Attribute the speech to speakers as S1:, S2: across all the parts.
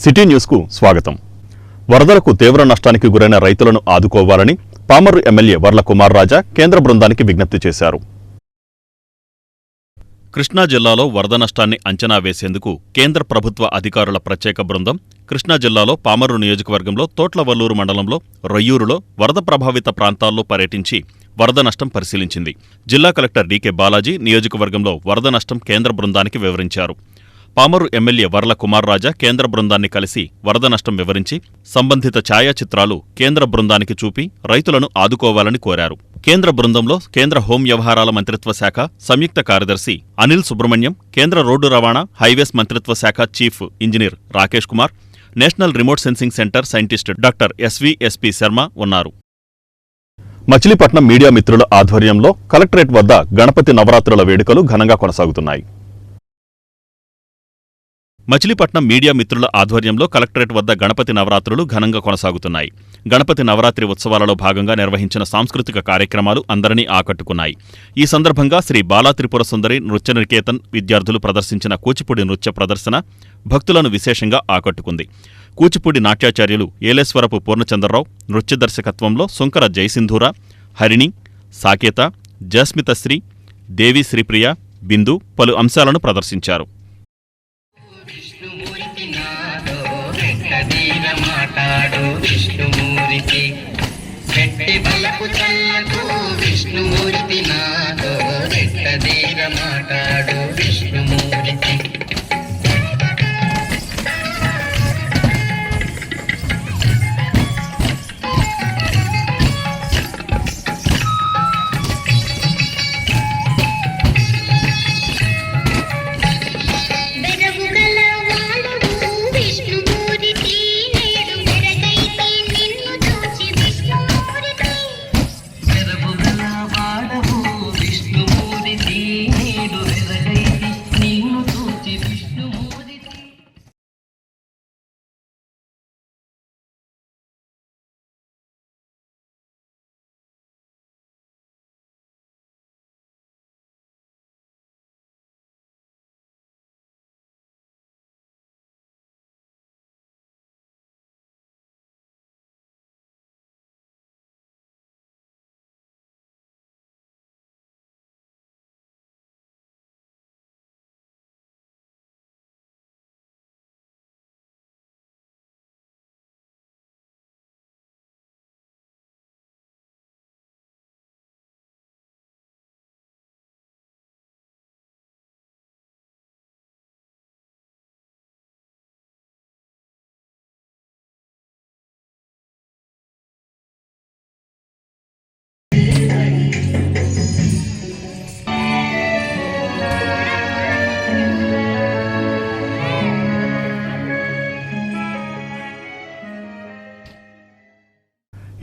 S1: City న్యూస్కు స్వాగతం. వరదలకు తీవ్ర నష్టానికి గురైన రైతులను ఆదుకోవాలని పామర్రు ఎమ్మెల్యే వర్ల కుమార్ రాజా కేంద్ర బృందానికి విజ్ఞప్తి చేశారు. కృష్ణా జిల్లాలో వరద నష్టాన్ని అంచనా వేసేందుకు కేంద్ర ప్రభుత్వ అధికారుల ప్రత్యేక బృందం కృష్ణా జిల్లాలో పామర్రు నియోజకవర్గంలో తోట్లవల్లూరు మండలంలో రొయ్యూరులో వరద ప్రభావిత ప్రాంతాల్లో పర్యటించి వరద నష్టం పరిశీలించింది. జిల్లా కలెక్టర్ డీకే బాలాజీ నియోజకవర్గంలో వరద నష్టం కేంద్ర బృందానికి వివరించారు. పామర్రు ఎమ్మెల్యే వర్ల కుమార్ రాజా కేంద్ర బృందాన్ని కలిసి వరద నష్టం వివరించి సంబంధిత ఛాయాచిత్రాలు కేంద్ర బృందానికి చూపి రైతులను ఆదుకోవాలని కోరారు. కేంద్ర బృందంలో కేంద్ర హోం వ్యవహారాల మంత్రిత్వ శాఖ సంయుక్త కార్యదర్శి అనిల్ సుబ్రహ్మణ్యం, కేంద్ర రోడ్డు రవాణా హైవేస్ మంత్రిత్వ శాఖ chief engineer Rakesh Kumar, national remote sensing centre scientist doctor SVSP Sharma ఉన్నారు. మచిలీపట్నం మీడియా మిత్రుల ఆధ్వర్యంలో కలెక్టరేట్ వద్ద గణపతి నవరాత్రుల వేడుకలు ఘనంగా కొనసాగుతున్నాయి. మచిలీపట్నం మీడియా మిత్రుల ఆధ్వర్యంలో కలెక్టరేట్ వద్ద గణపతి నవరాత్రులు ఘనంగా కొనసాగుతున్నాయి. గణపతి నవరాత్రి ఉత్సవాలలో భాగంగా నిర్వహించిన సాంస్కృతిక కార్యక్రమాలు అందరినీ ఆకట్టుకున్నాయి. ఈ సందర్భంగా శ్రీ బాలా త్రిపుర సుందరి నృత్య నికేతన్ విద్యార్థులు ప్రదర్శించిన కూచిపూడి నృత్య ప్రదర్శన భక్తులను విశేషంగా ఆకట్టుకుంది. కూచిపూడి నాట్యాచార్యులు ఏలేశ్వరపు పూర్ణచంద్రరావు నృత్య దర్శకత్వంలో సుంకర జయసింధూర, హరిణి, సాకేత, జస్మితశ్రీ, దేవి శ్రీప్రియ, బిందు పలు అంశాలను ప్రదర్శించారు.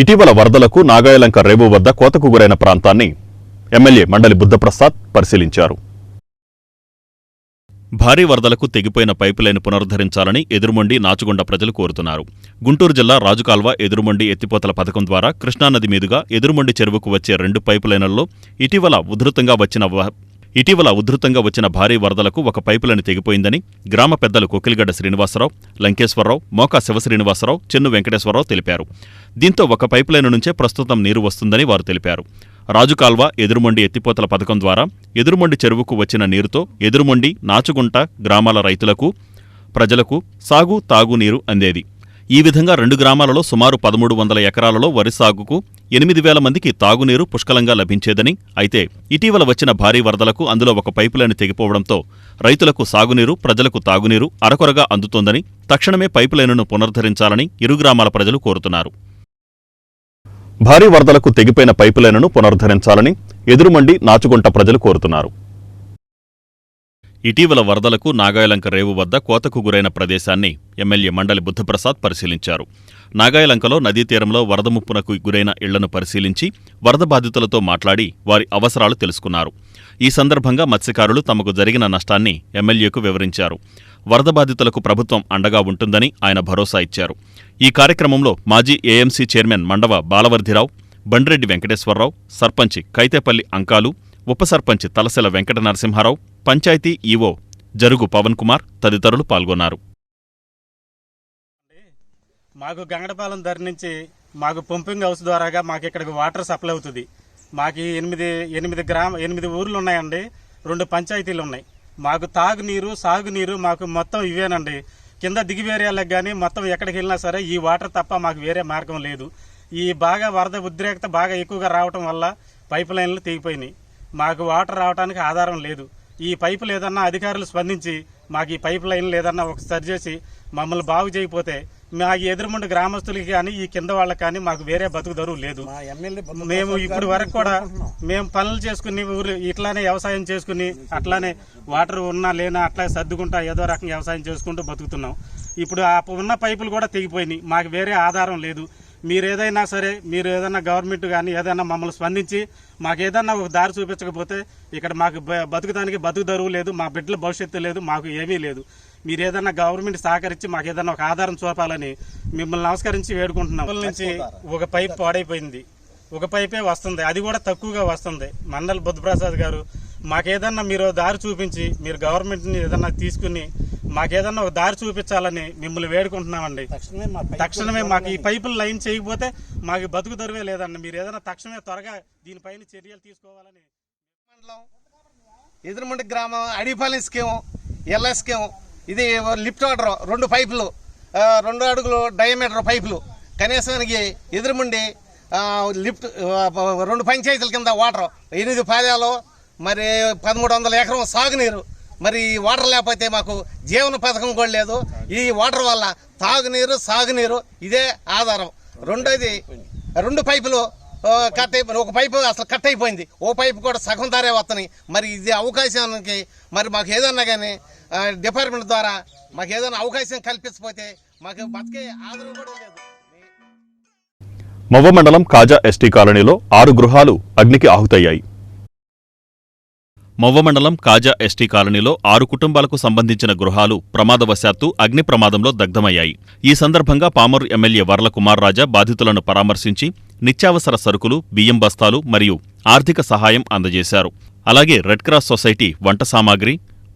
S1: ఇటీవల వరదలకు నాగాయలంక రేవు వద్ద కోతకు గురైన ప్రాంతాన్ని ఎమ్మెల్యే మండలి బుద్ధప్రసాద్ పరిశీలించారు. భారీ వరదలకు తెగిపోయిన పైపులైన్ పునరుద్ధరించాలని ఎదురుమొండి నాచుగుండ ప్రజలు కోరుతున్నారు. గుంటూరు జిల్లా రాజుకాల్వ ఎదురుమొండి ఎత్తిపోతల పథకం ద్వారా కృష్ణానది మీదుగా ఎదురుమొండి చెరువుకు వచ్చే 2 పైపులైన్లలో ఇటీవల ఉధృతంగా వచ్చిన భారీ వరదలకు ఒక పైపులైన్ తెగిపోయిందని గ్రామ పెద్దలు కొక్కిలిగడ్డ శ్రీనివాసరావు, లంకేశ్వరరావు, మోకా శివశ్రీనివాసరావు, చెన్ను వెంకటేశ్వరరావు తెలిపారు. దీంతో ఒక పైపులైన్ నుంచే ప్రస్తుతం నీరు వస్తుందని వారు తెలిపారు. రాజుకాల్వ ఎదురుమొండి ఎత్తిపోతల పథకం ద్వారా ఎదురుమొండి చెరువుకు వచ్చిన నీరుతో ఎదురుమొండి, నాచుగుంట గ్రామాల రైతులకు, ప్రజలకు సాగు, తాగునీరు అందేది. ఈ విధంగా 2 గ్రామాలలో సుమారు 1300 ఎకరాలలో వరి సాగుకు 8000 మందికి తాగునీరు పుష్కలంగా లభించేదని, అయితే ఇటీవల వచ్చిన భారీ వరదలకు అందులో ఒక పైపులైన్ తెగిపోవడంతో రైతులకు సాగునీరు, ప్రజలకు తాగునీరు అరకొరగా అందుతోందని తక్షణమే పైపులైన్ను పునరుద్ధరించాలని ఇరు గ్రామాల ప్రజలు కోరుతున్నారు. భారీ వరదలకు తెగిపోయిన పైపులైన్ను పునరుద్ధరించాలని ఎదురుమండి, నాచుగుంట ప్రజలు కోరుతున్నారు. ఇటీవల వరదలకు నాగాయలంక రేవు వద్ద కోతకు గురైన ప్రదేశాన్ని ఎమ్మెల్యే మండలి బుద్ధప్రసాద్ పరిశీలించారు. నాగాయలంకలో నదీ తీరంలో వరద ముప్పునకు గురైన ఇళ్లను పరిశీలించి వరద బాధితులతో మాట్లాడి వారి అవసరాలు తెలుసుకున్నారు. ఈ సందర్భంగా మత్స్యకారులు తమకు జరిగిన నష్టాన్ని ఎమ్మెల్యేకు వివరించారు. వరద బాధితులకు ప్రభుత్వం అండగా ఉంటుందని ఆయన భరోసా ఇచ్చారు. ఈ కార్యక్రమంలో మాజీ ఏఎంసీ చైర్మన్ మండవ బాలవర్ధిరావు, బండ్రెడ్డి వెంకటేశ్వరరావు, సర్పంచి కైతేపల్లి అంకాలు, ఉప సర్పంచ్ తలసెల వెంకట నరసింహారావు, పంచాయతీ ఈవో జరుగు పవన్ కుమార్ తదితరులు పాల్గొన్నారు.
S2: మాకు గంగడపాలెం ధర నుంచి మాకు పంపింగ్ హౌస్ ద్వారాగా మాకు ఇక్కడికి వాటర్ సప్లై అవుతుంది. మాకు 8 ఊర్లు ఉన్నాయండి, 2 పంచాయతీలు ఉన్నాయి. మాకు తాగునీరు సాగునీరు మాకు మొత్తం ఇవేనండి. కింద దిగివేరేళ్ళకి కానీ మొత్తం ఎక్కడికి వెళ్ళినా సరే ఈ వాటర్ తప్ప మాకు వేరే మార్గం లేదు. ఈ బాగా వరద ఉద్రేకత బాగా ఎక్కువగా రావటం వల్ల పైప్ లైన్లు తెగిపోయినాయి. మాకు వాటర్ రావడానికి ఆధారం లేదు. ఈ పైపులు ఏదన్నా అధికారులు స్పందించి మాకు ఈ పైప్ లైన్లు ఏదన్నా ఒక సరి చేసి మమ్మల్ని బాగు చేయకపోతే మా ఎదురుముండి గ్రామస్తులకి కానీ ఈ కింద వాళ్ళకి కానీ మాకు వేరే బతుకు దరువు లేదు. మేము ఇప్పుడు వరకు కూడా మేము పనులు చేసుకుని ఊరు ఇట్లానే వ్యవసాయం చేసుకుని అట్లానే వాటర్ ఉన్నా లేనా అట్లా సర్దుకుంటా ఏదో రకంగా వ్యవసాయం చేసుకుంటూ బతుకుతున్నాం. ఇప్పుడు ఆ ఉన్న పైపులు కూడా తెగిపోయినాయి. మాకు వేరే ఆధారం లేదు. మీరు ఏదైనా గవర్నమెంట్ కానీ ఏదైనా మమ్మల్ని స్పందించి మాకు ఏదన్నా ఒక దారి చూపించకపోతే ఇక్కడ మాకు బతుకుతానికి బతుకు దరువు లేదు, మా బిడ్డల భవిష్యత్తు లేదు, మాకు ఏమీ లేదు. మీరు ఏదన్నా గవర్నమెంట్ సహకరించి మాకు ఏదన్నా ఒక ఆధారం చూపాలని మిమ్మల్ని నమస్కరించి వేడుకుంటున్నాం. నుంచి ఒక పైప్ పాడైపోయింది, ఒక పైపే వస్తుంది, అది కూడా తక్కువగా వస్తుంది. మండల్ బుద్ధప్రసాద్ గారు మాకేదన్నా మీరు దారి చూపించి మీరు గవర్నమెంట్ని ఏదన్నా తీసుకుని మాకేదన్నా ఒక దారి చూపించాలని మిమ్మల్ని వేడుకుంటున్నామండి. తక్షణమే మాకు ఈ పైపులు లైన్ చేయకపోతే మాకు బతుకు దరువే లేదండి. మీరు ఏదైనా తక్షణమే త్వరగా దీనిపైన చర్యలు తీసుకోవాలని.
S3: ఎదురుమండి గ్రామం అడిపాలెం స్కీము, ఎల్ఎస్ స్కీము, ఇది లిఫ్ట్ వాటర్ 2 పైపులు, 2 అడుగులు డయామీటర్ పైపులు కనీసానికి ఎదురుమండి లిఫ్ట్ 2 పంచాయతీల కింద వాటర్ 8 పాదాలు, మరి 1300 ఎకరం సాగునీరు. మరి వాటర్ లేకపోతే మాకు జీవన పథకం కూడా లేదు. ఈ వాటర్ వల్ల తాగునీరు సాగునీరు ఇదే ఆధారం. రెండోది 2 పైపులు కట్ అయిపోయింది, ఒక పైపు అసలు కట్ అయిపోయింది, ఓ పైపు కూడా సగం ధారే వస్తున్నాయి. మరి ఇది అవకాశానికి మరి మాకు ఏదన్నా కానీ డిపార్ట్మెంట్ ద్వారా మాకు ఏదైనా అవకాశం కల్పించకపోతే మాకు బతికే ఆధారం కూడా లేదు.
S1: మవ్వ మండలం కాజా ఎస్టీ కాలనీలో 6 గృహాలు అగ్నికి ఆహుతయ్యాయి. మవ్వ మండలం కాజా ఎస్టీ కాలనీలో 6 కుటుంబాలకు సంబంధించిన గృహాలు ప్రమాదవశాత్తు అగ్ని ప్రమాదంలో దగ్ధమయ్యాయి. ఈ సందర్భంగా పామరు ఎమ్మెల్యే వర్ల కుమార్ రాజా బాధితులను పరామర్శించి నిత్యావసర సరుకులు, బియ్యం బస్తాలు మరియు ఆర్థిక సహాయం అందజేశారు. అలాగే రెడ్ క్రాస్ సొసైటీ వంట సామాగ్రి,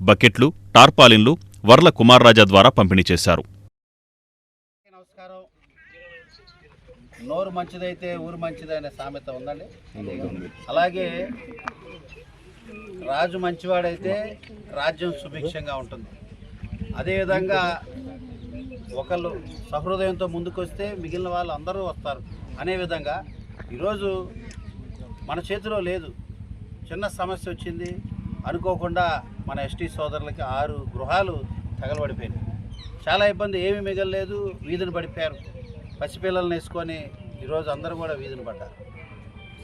S1: బకెట్లు, టార్పాలిన్లు వర్ల కుమార్ రాజా ద్వారా పంపిణీ చేశారు.
S4: నోరు మంచిదైతే ఊరు మంచిది అనే సామెత ఉందండి. అలాగే రాజు మంచివాడైతే రాజ్యం సుభిక్షంగా ఉంటుంది. అదేవిధంగా ఒకళ్ళు సహృదయంతో ముందుకొస్తే మిగిలిన వాళ్ళు అందరూ వస్తారు అనే విధంగా ఈరోజు మన చేతిలో లేదు. చిన్న సమస్య వచ్చింది అనుకోకుండా మన ఎస్టీ సోదరులకి 6 గృహాలు తగలబడిపోయినాయి. చాలా ఇబ్బంది, ఏమీ మిగలలేదు, వీధిని పడిపోయారు. పసిపిల్లల్ని వేసుకొని ఈరోజు అందరూ కూడా వీధిని పడ్డారు.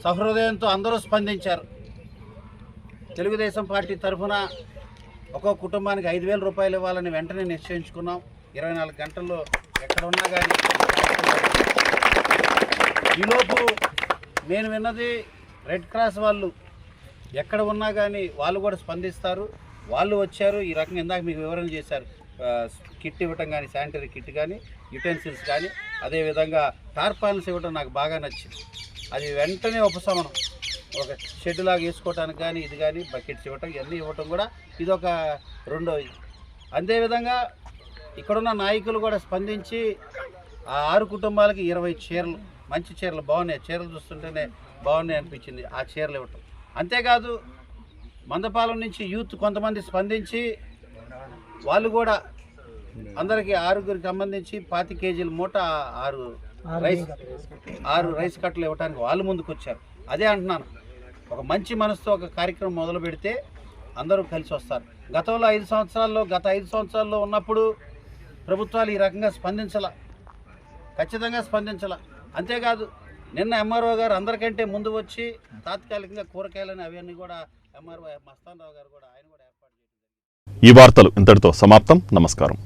S4: సహృదయంతో అందరూ స్పందించారు. తెలుగుదేశం పార్టీ తరఫున ఒక్కో కుటుంబానికి 5,000 రూపాయలు ఇవ్వాలని వెంటనే నిశ్చయించుకున్నాం. 24 గంటల్లో ఎక్కడ ఉన్నా కానీ. ఈలోపు నేను విన్నది రెడ్ క్రాస్ వాళ్ళు ఎక్కడ ఉన్నా కానీ వాళ్ళు కూడా స్పందిస్తారు. వాళ్ళు వచ్చారు, ఈ రకంగా ఇందాక మీకు వివరణ చేశారు. కిట్ ఇవ్వటం కానీ, శానిటరీ కిట్ కానీ, యుటెన్సిల్స్ కానీ, అదేవిధంగా టార్పాలిన్స్ ఇవ్వటం నాకు బాగా నచ్చింది. అది వెంటనే ఉపశమనం. ఒక షెడ్ లాగా వేసుకోవటానికి కానీ ఇది కానీ బకెట్స్ ఇవ్వటం, ఇవన్నీ ఇవ్వటం కూడా ఇదొక రెండోది. అదేవిధంగా ఇక్కడున్న నాయకులు కూడా స్పందించి ఆ 6 కుటుంబాలకి 20 చీరలు, మంచి చీరలు బాగున్నాయి, చీరలు చూస్తుంటేనే బాగున్నాయి అనిపించింది, ఆ చీరలు ఇవ్వటం. అంతేకాదు మందపాలెం నుంచి యూత్ కొంతమంది స్పందించి వాళ్ళు కూడా అందరికీ 6గురికి సంబంధించి 25 కేజీల మూట 6 రైస్ కట్టలు ఇవ్వడానికి వాళ్ళు ముందుకు వచ్చారు. అదే అంటున్నాను, ఒక మంచి మనసుతో ఒక కార్యక్రమం మొదలు పెడితే అందరూ కలిసి వస్తారు. గతంలో 5 సంవత్సరాల్లో ఉన్నప్పుడు ప్రభుత్వాలు ఈ రకంగా ఖచ్చితంగా స్పందించాల. అంతేకాదు నిన్న ఎంఆర్ఓ గారు అందరికంటే ముందు వచ్చి తాత్కాలికంగా కూరగాయలని అవన్నీ కూడా ఎంఆర్ఓ మస్తాన్ రావు గారు కూడా ఆయన కూడా ఏర్పాటు చేశారు.
S1: ఈ వార్తలు ఇంతటితో సమాప్తం. నమస్కారం.